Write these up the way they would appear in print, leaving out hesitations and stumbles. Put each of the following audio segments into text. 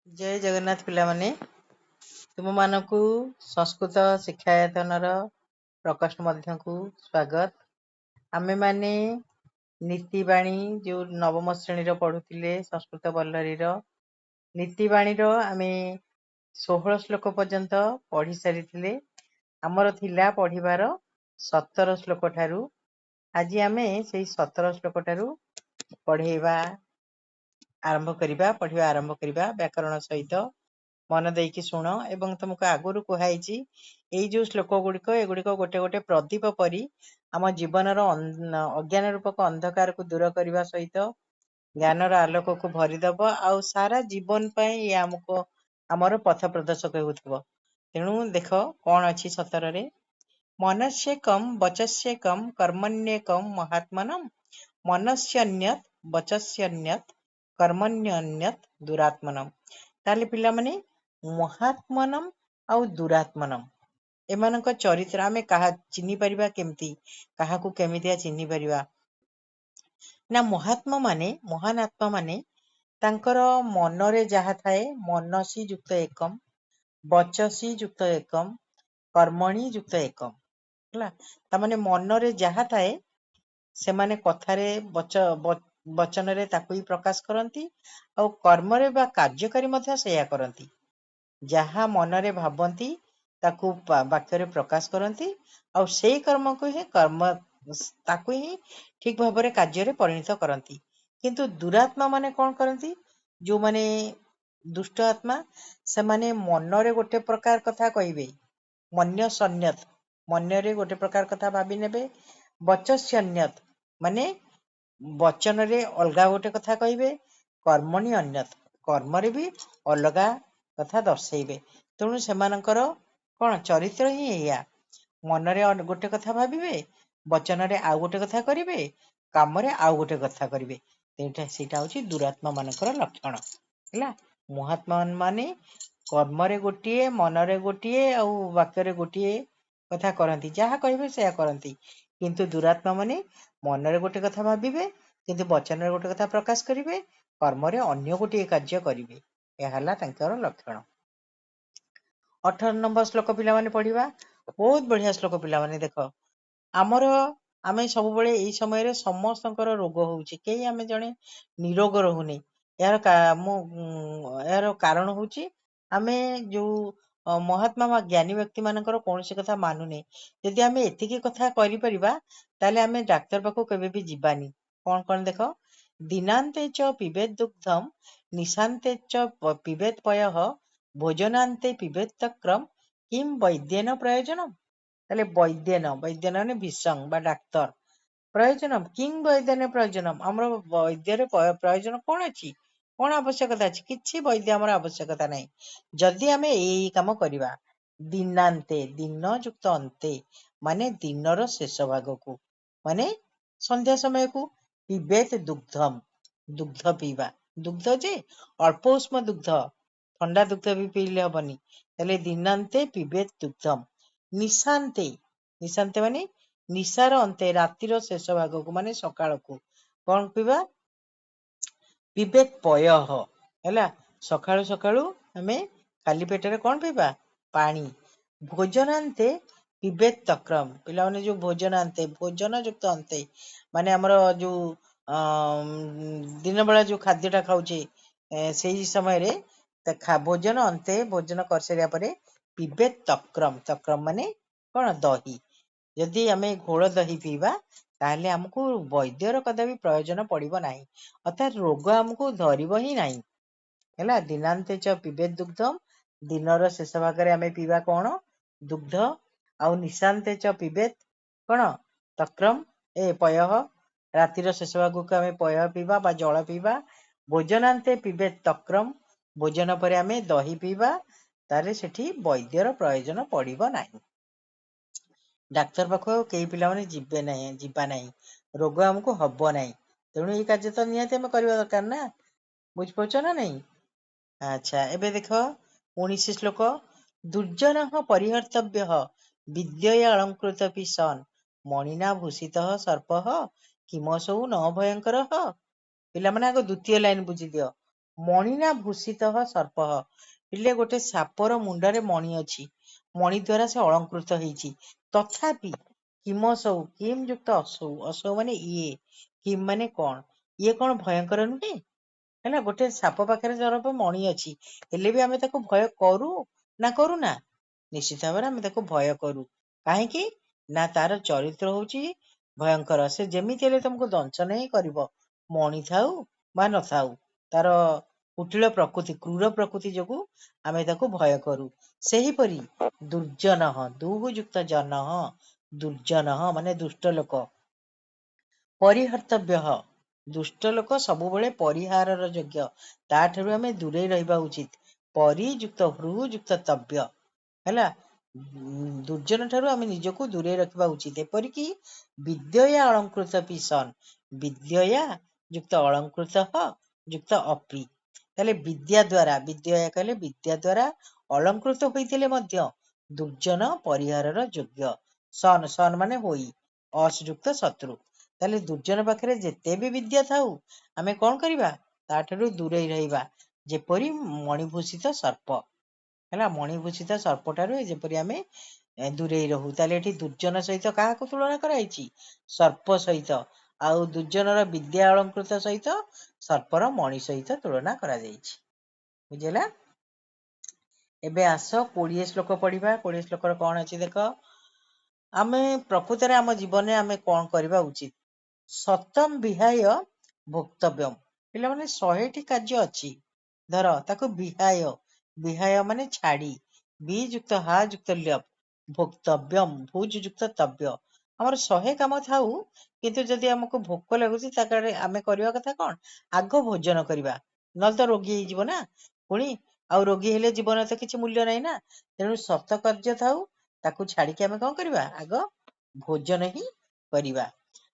जय जगन्नाथ पिलाମାନେ तुम मानकु संस्कृत शिक्षायतनर प्रकोष्ठ मध्यकु स्वागत। आमे माने नीतिबाणी जो नवम श्रेणी रो पढुतिले संस्कृत बल्लरी रो नीतिबाणी रो आमे 16 श्लोक पर्यंत पढी सारिथिले। हमर थिला पढिबार 17 श्लोक ठारू आज आमे सेही 17 श्लोक ठारू पढेबा पढ़िबा आरंभ करिबा व्याकरण सहित मन देकी शुण एवं तुमको आगुरु कुहाइची एई जो श्लोक गुड़िक एगुड़िक गोटे गोटे प्रदीप परी आम जीवन अज्ञान रूपक अंधकार को दूर करने सहित ज्ञानर आलोक को भरीदब आउ सारा जीवन पाई ये आमको आमर पथ प्रदर्शक होउथबो। तेणु देख कौन अच्छी सतर रे मनस्य कम वचस्य कम कर्मण्य कम महात्मनम मनस्यन्यत वचस्यन्यत कर्मण्यन्यत दुरात्मनम। ताले पिला माने महात्मनम आउ दुरात्मनम एमानक चरित्र आमे कहा चिन्हि परिबा केमती काहाकू केमितिया चिन्हि परिबा ना महात्मा माने महान आत्मा माने तांकर मनरे जहा थाए मनसी युक्त एकम वचसी युक्त एकम कर्मणि युक्त एकम हला ता माने मनरे जहा थाए से माने कथारे वचन रे ताकू ही प्रकाश करती और कर्म रे बा कार्यकारी मध्य सेया करती जहा मनरे भाबंती ताकू वाक्य रे प्रकाश करती और सेई कर्म को ही कर्म ताकू ही ठीक भाव रे कार्य रे परिणत करती। किंतु दुरात्मा माने कौन करती जो माने दुष्ट आत्मा से माने मनरे गोटे प्रकार कथा कहिबे मन्य सन्यत मन रे गोटे प्रकार कथा भाबी नेबे वचस्यन्यत माने वचन रे अलगा गोटे कथा कहिबे कर्मणि अन्यत कर्म रे भी अलगा कथा दर्शेबे। तेणु सेमानकर कौन चरित्र ही एया मन रे गोटे कथा भाबिबे वचन रे आउ गोटे कथा करिवे काम रे आउ गोटे कथा करिवे सेटा होची दुरात्मा मानकर लक्षण हैला। महात्मा माने कर्म रे गोटिए मन रे गोटिए आउ वाक्य रे गोटिए कथा करती जहा कहिबे सेया करती। किंतु दुरात्मा माने मन रे गोटे कथा भाबिबे किंतु वचन रे गोटे कथा प्रकाश करिवे कर्म रे अन्य गोटे कार्य करिवे या हला तांकर लक्षण। 18 नंबर श्लोक पिला माने पढ़िबा बहुत बढ़िया श्लोक पिला माने देख आमर आमे सब बळे एई समय रे समस्तकर रोग होउची केही आमे जणे निरोग रहुनी यार कारण होउची आमे जो महात्मा वा ज्ञानी व्यक्ति मानकर कोनसी कथा मानुने यदि आमे एतिकी कथा करि परिबा ताले आमे डाक्टर पाखो केबे भी जीवानी। कौन कौन देख दिनांते च पिबेत दुग्धम निशांते च पिबेत पयः भोजनांते पिबेत तक्रम किम वैद्येन प्रयोजनम। ताले वैद्यन ने भीषण बा डाक्तर प्रयोजनम किंग वैद्यन प्रयोजनम आमर वैद्यर प्रयोजन कौन अच्छी कौन आवश्यकता अच्छी किछि वैद्य आमर आवश्यकता नहीं जदि आमे एई काम करिबा। दिनांते दिन युक्त अंते माने दिनर शेष भाग को माने संध्या समय को पिबेत दुग्धम दुग्ध पीवा दुग्ध जे अल्प उष्म दुग्ध ठंडा दुग्ध भी पीले हबनी ताले दिनांते पिबेत दुग्धम निशांते निशांते माने निशार अंते रातिर शेष भाग को माने सकाळ को कौन पीवा पिबेत पयः हैला सकाळु सकाळु हमें खाली पेटरे कौन पीवा पानी भोजनांते पिबेत तक्रम पिला माने जो भोजनांते भोजन युक्त अंते माने हमर जो दिन बेला जो खाद्यटा खाऊचे से समय रे भोजन अंते भोजन कर सारिया परे पिबेत तक्रम तक्रम माने कौन दही यदि आमे घोल दही पीवा ताहले हमको वैद्यर कदापि प्रयोजन पड़िबो नाही अर्थात रोग हमको धरिबो ही नाही हैला। दिनांते च पिबेत दुग्धम दिनर शेष भाग रे आमे पीवा कौन दुग्ध आउ निशांते च पिबेत कौन तक्रम ए पयः रातिर शेष भाग को आमे पयः पीवा बा जल पीवा भोजनांते पिबेत तक्रम भोजन परे आमे दही पीवा तारे सेठी वैद्यर प्रयोजन पड़िबो नाही डाक्तर पाखो कई पिला माने जीवा नाही रोग हमको हबो नाही। तेणु ये कार्य तो निहाती आमे करबा दरकार ना बुझ पहुंचो ना नहीं। अच्छा एबे देखो 19 श्लोक दुर्जन परिहर्तव्य विद्यया अलंकृत सन मणिना भूषित सर्प किमसौ न भयंकर पिला माने आगो द्वितीय लाइन बुझी दियो ମଣିନା ଭୂଷିତଃ ସର୍ପଃ। ପିଲେ ଗୋଟେ ସାପର ମୁଣ୍ଡରେ ମଣି ଅଛି। ମଣି ଦ୍ୱାରା ସେ ଅଳଙ୍କୃତ ହେଇଛି। ତଥାପି କିମସୌ କିମ୍ ଯୁକ୍ତ ଅସୌ। ଅସୌ ମାନେ ଇଏ। କିମ୍ ମାନେ କଣ? ଇଏ କଣ ଭୟଙ୍କର ନୁହେଁ? ହେଲା, ଗୋଟେ ସାପ ପାଖରେ ଧର ମଣି ଅଛି, ହେଲେ ବି ଆମେ ତାକୁ ଭୟ କରୁ ନା କରୁନା? ନିଶ୍ଚିତ ଭାବରେ ଆମେ ତାକୁ ଭୟ କରୁ। କାହିଁକି ନା ତାର ଚରିତ୍ର ହଉଛି ଭୟଙ୍କର। ସେ ଯେମିତି ହେଲେ ତମକୁ ଦଂଶନ ହିଁ କରିବ, ମଣି ଥାଉ ବା ନଥାଉ। ତାର କୁଟିଳ ପ୍ରକୃତି, କ୍ରୂର ପ୍ରକୃତି ଯୋଗୁ ଆମେ ତାକୁ ଭୟ କରୁ। ସେହିପରି ଦୁର୍ଜନଃ, ଦୁଃ ଯୁକ୍ତ ଜନଃ, ଦୁର୍ଜନଃ ମାନେ ଦୁଷ୍ଟ ଲୋକ। ପରିହର୍ତ୍ତବ୍ୟଃ, ଦୁଷ୍ଟ ଲୋକ ସବୁବେଳେ ପରିହାରର ଯୋଗ୍ୟ। ତାଠାରୁ ଆମେ ଦୂରେଇ ରହିବା ଉଚିତ। ପରିଯୁକ୍ତ ହୃ ଯୁକ୍ତ ତବ୍ୟ ହେଲା, ଦୁର୍ଜନ ଠାରୁ ଆମେ ନିଜକୁ ଦୂରେଇ ରଖିବା ଉଚିତ। ଏପରିକି ବିଦ୍ୟୟା ଅଳଙ୍କୃତ ପିସନ୍, ବିଦ୍ୟୟା ଯୁକ୍ତ ଅଳଙ୍କୃତ ଯୁକ୍ତ ଅପି। ତାହେଲେ ବିଦ୍ୟା ଦ୍ୱାରା, ବିଦ୍ୟୟା କହିଲେ ବିଦ୍ୟା ଦ୍ୱାରା ଅଳଙ୍କୃତ ହୋଇଥିଲେ ମଧ୍ୟ ଦୁର୍ଜନ ପରିହାରର ଯୋଗ୍ୟ। ସନ୍, ସନ୍ ମାନେ ହୋଇ, ଅସଯୁକ୍ତ ଶତ୍ରୁ। ତାହେଲେ ଦୁର୍ଜନ ପାଖରେ ଯେତେ ବି ବିଦ୍ୟା ଥାଉ, ଆମେ କଣ କରିବା? ତାଠାରୁ ଦୂରେଇ ରହିବା। ଯେପରି ମଣିଭୂଷିତ ସର୍ପ ହେଲା, ମଣିଭୂଷିତ ସର୍ପଠାରୁ ଯେପରି ଆମେ ଦୂରେଇ ରହୁ। ତାହେଲେ ଏଠି ଦୁର୍ଜନ ସହିତ କାହାକୁ ତୁଳନା କରାଯାଇଛି? ସର୍ପ ସହିତ। ଆଉ ଦୁର୍ଜନର ବିଦ୍ୟା ଅଳଙ୍କୃତ ସହିତ ସର୍ପର ମଣି ସହିତ ତୁଳନା କରାଯାଇଛି। ବୁଝିଲା? ଏବେ ଆସ 20 ଶ୍ଲୋକ ପଢିବା। 20 ଶ୍ଲୋକର କଣ ଅଛି ଦେଖ। ଆମେ ପ୍ରକୃତରେ ଆମ ଜୀବନରେ ଆମେ କଣ କରିବା ଉଚିତ? ସତମ୍ ବିହାୟ ଭୋକ୍ତବ୍ୟମ୍। ପିଲାମାନେ 100ଟି କାର୍ଯ୍ୟ ଅଛି, ଧର ତାକୁ ବିହାୟ, ବିହାୟ ମାନେ ଛାଡି, ବି ଯୁକ୍ତ ହା ଯୁକ୍ତ ଲ୍ୟପ୍, ଭୋକ୍ତବ୍ୟମ୍ ଭୁଜ୍ ଯୁକ୍ତ ତବ୍ୟ। ଆମର 100 କାମ ଥାଉ, କିନ୍ତୁ ଯଦି ଆମକୁ ଭୋକ ଲାଗୁଛି ତାପରେ ଆମେ କରିବା କଥା କଣ? ଆଗ ଭୋଜନ କରିବା, ନହେଲେ ତ ରୋଗୀ ହେଇଯିବ ନା ପୁଣି। ଆଉ ରୋଗୀ ହେଲେ ଜୀବନରେ ତ କିଛି ମୂଲ୍ୟ ନାହିଁ ନା। ତେଣୁ ସତ କାର୍ଯ୍ୟ ଥାଉ, ତାକୁ ଛାଡିକି ଆମେ କଣ କରିବା? ଆଗ ଭୋଜନ ହିଁ କରିବା।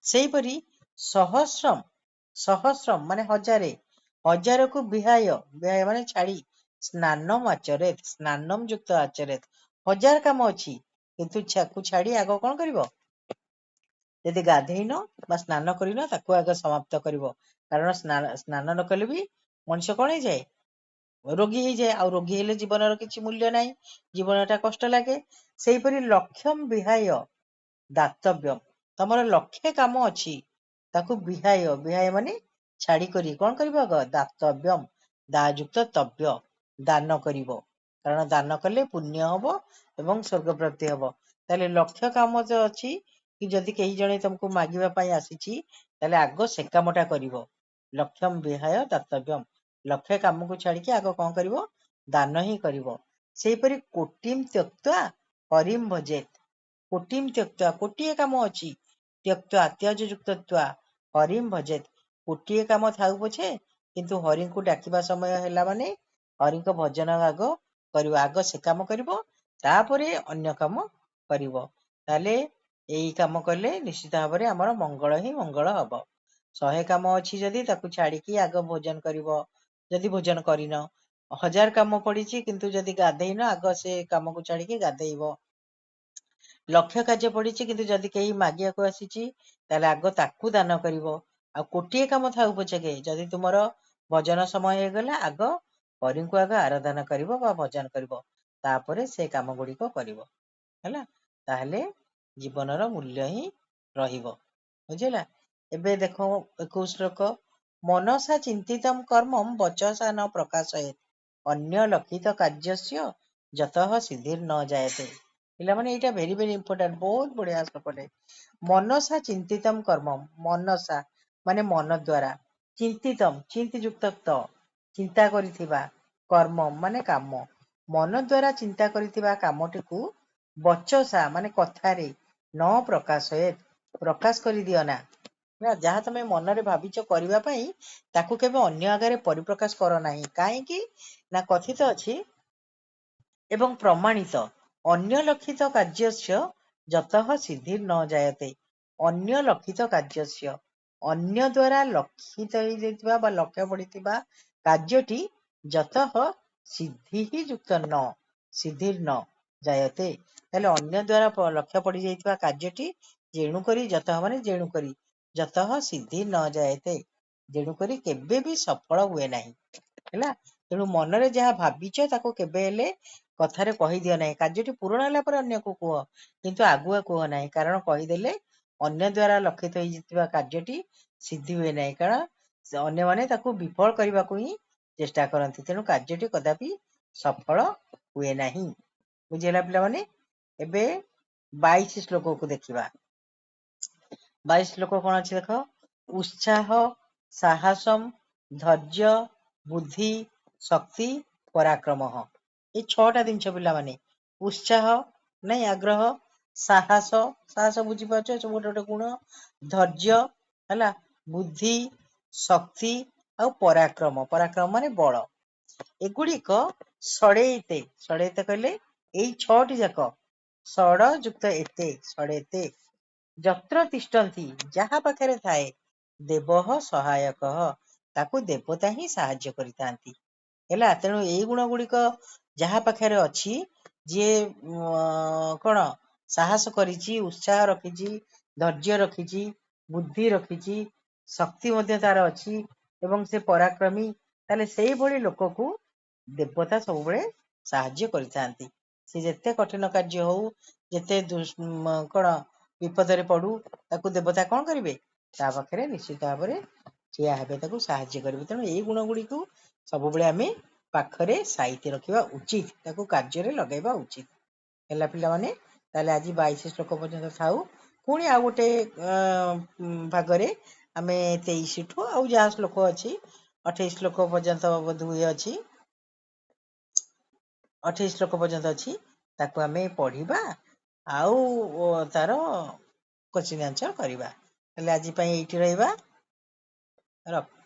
ସେହିପରି ସହସ୍ରମ୍, ସହସ୍ରମ୍ ମାନେ 1000, 1000କୁ ବିହାୟ, ବିହାୟ ମାନେ ଛାଡି, ସ୍ନାନମ୍ ଆଚରେତ୍, ସ୍ନାନମ୍ ଯୁକ୍ତ ଆଚରେତ୍। 1000 କାମ ଅଛି, କିନ୍ତୁ ତାକୁ ଛାଡି ଆଗ କଣ କରିବ? ଯଦି ଗାଧେଇନ ବା ସ୍ନାନ କରିନ, ତାକୁ ଆଗ ସମାପ୍ତ କରିବ। କାରଣ ସ୍ନାନ ନ କଲେ ବି ମଣିଷ କଣ ହେଇଯାଏ? ରୋଗୀ ହେଇଯାଏ। ଆଉ ରୋଗୀ ହେଲେ ଜୀବନର କିଛି ମୂଲ୍ୟ ନାହିଁ, ଜୀବନଟା କଷ୍ଟ ଲାଗେ। ସେହିପରି ଲକ୍ଷ୍ୟମ୍ ବିହାୟ ଦାତବ୍ୟମ୍। ତମର ଲକ୍ଷେ କାମ ଅଛି, ତାକୁ ବିହାୟ, ବିହାୟ ମାନେ ଛାଡି କରି କଣ କରିବ? ଆଗ ଦାତବ୍ୟମ୍, ଦା ଯୁକ୍ତ ତବ୍ୟ, ଦାନ କରିବ। କାରଣ ଦାନ କଲେ ପୁଣ୍ୟ ହବ ଏବଂ ସ୍ୱର୍ଗ ପ୍ରାପ୍ତି ହବ। ତାହେଲେ ଲକ୍ଷ୍ୟ କାମ ଯେ ଅଛି, କି ଯଦି କେହି ଜଣେ ତମକୁ ମାଗିବା ପାଇଁ ଆସିଛି, ତାହେଲେ ଆଗ ସେ କାମଟା କରିବ। ଲକ୍ଷ୍ୟମ୍ ବିହାୟ ଦାତବ୍ୟମ୍, ଲକ୍ଷ୍ୟ କାମକୁ ଛାଡିକି ଆଗ କଣ କରିବ? ଦାନ ହିଁ କରିବ। ସେହିପରି କୋଟିମ୍ ତ୍ୟକ୍ତ୍ୱା ହରିମ୍ ଭଜେତ୍। କୋଟିମ୍ ତ୍ୟକ୍ତ୍ୱା, କୋଟିଏ କାମ ଅଛି, ତ୍ୟକ୍ତ୍ୱା ତ୍ୟଜ ଯୁକ୍ତ ତ୍ୱା, ହରିମ୍ ଭଜେତ୍। କୋଟିଏ କାମ ଥାଉ ପଛେ, କିନ୍ତୁ ହରିଙ୍କୁ ଡାକିବା ସମୟ ହେଲା ମାନେ ହରିଙ୍କ ଭଜନ ଆଗ କରିବ। ଆଗ ସେ କାମ କରିବ, ତାପରେ ଅନ୍ୟ କାମ କରିବ। ତାହେଲେ ଏଇ କାମ କଲେ ନିଶ୍ଚିତ ଭାବରେ ଆମର ମଙ୍ଗଳ ହିଁ ମଙ୍ଗଳ ହବ। 100 କାମ ଅଛି ଯଦି ତାକୁ ଛାଡିକି ଆଗ ଭୋଜନ କରିବ। ଯଦି ଭୋଜନ କରିନ, 1000 କାମ ପଡିଛି, କିନ୍ତୁ ଯଦି ଗାଧେଇନ, ଆଗ ସେ କାମକୁ ଛାଡିକି ଗାଧେଇବ। ଲକ୍ଷ୍ୟ କାର୍ଯ୍ୟ ପଡିଛି, କିନ୍ତୁ ଯଦି କେହି ମାଗିବାକୁ ଆସିଛି, ତାହେଲେ ଆଗ ତାକୁ ଦାନ କରିବ। ଆଉ କୋଟିଏ କାମ ଥାଉ ପଛକେ, ଯଦି ତୁମର ଭଜନ ସମୟ ହେଇଗଲା, ଆଗ ହରିଙ୍କୁ ଆଗ ଆରାଧନା କରିବ ବା ଭଜନ କରିବ, ତାପରେ ସେ କାମ ଗୁଡିକ କରିବ। ହେଲା, ତାହେଲେ ଜୀବନର ମୂଲ୍ୟ ହିଁ ରହିବ। ବୁଝିଲା? ଏବେ ଦେଖ 21 ଶ୍ଲୋକ। ମନସା ଚିନ୍ତିତମ୍ କର୍ମମ୍ ବଚସା ନ ପ୍ରକାଶୟେତ୍, ଅନ୍ୟ ଲକ୍ଷିତ କାର୍ଯ୍ୟସ୍ୟ ଯତଃ ସିଦ୍ଧିର୍ ନ ଜାୟତେ। ପିଲାମାନେ ଏଇଟା ଭେରି ଭେରି ଇମ୍ପୋର୍ଟାଣ୍ଟ, ବହୁତ ବଢିଆ ଶ୍ଲୋକଟେ। ମନସା ଚିନ୍ତିତମ୍ କର୍ମମ୍, ମନସା ମାନେ ମନ ଦ୍ୱାରା, ଚିନ୍ତିତମ୍ ଚିନ୍ତ ଯୁକ୍ତ ତ, ଚିନ୍ତା କରିଥିବା, କର୍ମ ମାନେ କାମ, ମନ ଦ୍ୱାରା ଚିନ୍ତା କରିଥିବା କାମଟିକୁ ବଚସା ମାନେ କଥାରେ, ନ ପ୍ରକାଶୟେତ୍ ପ୍ରକାଶ କରିଦିଅ ନା। ଯାହା ତମେ ମନରେ ଭାବିଛ କରିବା ପାଇଁ, ତାକୁ କେବେ ଅନ୍ୟ ଆଗରେ ପରିପ୍ରକାଶ କର ନାହିଁ। କାହିଁକି ନା କଥିତ ଅଛି ଏବଂ ପ୍ରମାଣିତ, ଅନ୍ୟ ଲକ୍ଷିତ କାର୍ଯ୍ୟସ୍ୟ ଯତଃ ସିଦ୍ଧିର୍ ନ ଜାୟତେ। ଅନ୍ୟ ଲକ୍ଷିତ କାର୍ଯ୍ୟସ୍ୟ, ଅନ୍ୟ ଦ୍ୱାରା ଲକ୍ଷିତ ହେଇଯାଇଥିବା ବା ଲକ୍ଷ୍ୟ ପଡିଥିବା କାର୍ଯ୍ୟଟି ଯତଃ ସିଦ୍ଧି ହିଁ ଯୁକ୍ତ ନ, ସିଦ୍ଧିର୍ ନ ଜାୟତେ। ତାହେଲେ ଅନ୍ୟ ଦ୍ୱାରା ଲକ୍ଷ୍ୟ ପଡିଯାଇଥିବା କାର୍ଯ୍ୟଟି ଯେଣୁକରି, ଯତଃ ମାନେ ଯେଣୁକରି, ଯତଃ ସିଦ୍ଧି ନ ଜାୟତେ, ଯେଣୁକରି କେବେ ବି ସଫଳ ହୁଏ ନାହିଁ। ହେଲା। ତେଣୁ ମନରେ ଯାହା ଭାବିଛ ତାକୁ କେବେ ହେଲେ କଥାରେ କହିଦିଅ ନାହିଁ। କାର୍ଯ୍ୟଟି ପୂରଣ ହେଲା ପରେ ଅନ୍ୟକୁ କୁହ, କିନ୍ତୁ ଆଗୁଆ କୁହ ନାହିଁ, କାରଣ କହିଦେଲେ ଅନ୍ୟ ଦ୍ୱାରା ଲକ୍ଷିତ ହେଇଥିବା କାର୍ଯ୍ୟଟି ସିଦ୍ଧି ହୁଏ ନାହିଁ, କାରଣ ଅନ୍ୟମାନେ ତାକୁ ବିଫଳ କରିବାକୁ ହିଁ ଚେଷ୍ଟା କରନ୍ତି। ତେଣୁ କାର୍ଯ୍ୟଟି କଦାପି ସଫଳ ହୁଏ ନାହିଁ। ବୁଝିହେଲା ପିଲାମାନେ? ଏବେ 22 ଶ୍ଲୋକକୁ ଦେଖିବା। 22 ଶ୍ଲୋକ କଣ ଅଛି ଦେଖ। ଉତ୍ସାହ, ସାହସମ୍, ଧୈର୍ଯ୍ୟ, ବୁଦ୍ଧି, ଶକ୍ତି, ପରାକ୍ରମ। ଏଇ 6ଟା ଜିନିଷ ପିଲାମାନେ। ଉତ୍ସାହ ନାଇଁ ଆଗ୍ରହ, ସାହସ, ସାହସ ବୁଝିପାରୁଛ ସବୁ ଗୋଟେ ଗୋଟେ ଗୁଣ, ଧୈର୍ଯ୍ୟ ହେଲା, ବୁଦ୍ଧି, ଶକ୍ତି ଆଉ ପରାକ୍ରମ। ପରାକ୍ରମ ମାନେ ବଳ। ଏଗୁଡିକ ଷଡ଼େଇତେ। ଷଡ଼େଇତେ କହିଲେ ଏଇ 6ଟି ଯାକ ଷଡ଼ ଯୁକ୍ତ ଏତେ, ଷଡ଼େତେ। ଯତ୍ର ତିଷ୍ଠନ୍ତି, ଯାହା ପାଖରେ ଥାଏ, ଦେବଃ ସହାୟକ, ତାକୁ ଦେବତା ହିଁ ସାହାଯ୍ୟ କରିଥାନ୍ତି। ହେଲା। ତେଣୁ ଏଇ ଗୁଣ ଗୁଡିକ ଯାହା ପାଖରେ ଅଛି, ଯିଏ କଣ ସାହସ କରିଛି, ଉତ୍ସାହ ରଖିଛି, ଧୈର୍ଯ୍ୟ ରଖିଛି, ବୁଦ୍ଧି ରଖିଛି, ଶକ୍ତି ମଧ୍ୟ ତାର ଅଛି ଏବଂ ସେ ପରାକ୍ରମୀ, ତାହେଲେ ସେଇଭଳି ଲୋକକୁ ଦେବତା ସବୁବେଳେ ସାହାଯ୍ୟ କରିଥାନ୍ତି। ସେ ଯେତେ କଠିନ କାର୍ଯ୍ୟ ହଉ, ଯେତେ କଣ ବିପଦରେ ପଡୁ, ତାକୁ ଦେବତା କଣ କରିବେ? ତା ପାଖରେ ନିଶ୍ଚିତ ଭାବରେ ଠିଆ ହେବେ, ତାକୁ ସାହାଯ୍ୟ କରିବେ। ତେଣୁ ଏଇ ଗୁଣ ଗୁଡିକୁ ସବୁବେଳେ ଆମେ ପାଖରେ ସାଇତି ରଖିବା ଉଚିତ, ତାକୁ କାର୍ଯ୍ୟରେ ଲଗାଇବା ଉଚିତ। ହେଲା ପିଲାମାନେ? ତାହେଲେ ଆଜି 22 ଶ୍ଲୋକ ପର୍ଯ୍ୟନ୍ତ ଥାଉ। ପୁଣି ଆଉ ଗୋଟେ ଭାଗରେ ଆମେ 23 ଠୁ ଆଉ ଯାହା ଶ୍ଲୋକ ଅଛି 28 ଶ୍ଲୋକ ପର୍ଯ୍ୟନ୍ତ ବୋଧହୁଏ ଅଛି, 28 ଶ୍ଲୋକ ପର୍ଯ୍ୟନ୍ତ ଅଛି, ତାକୁ ଆମେ ପଢିବା ଆଉ ତାର କୋଶ୍ଚିନ୍ ଆନ୍ସର କରିବା। ହେଲେ ଆଜି ପାଇଁ ଏଇଠି ରହିବା। ରଖ।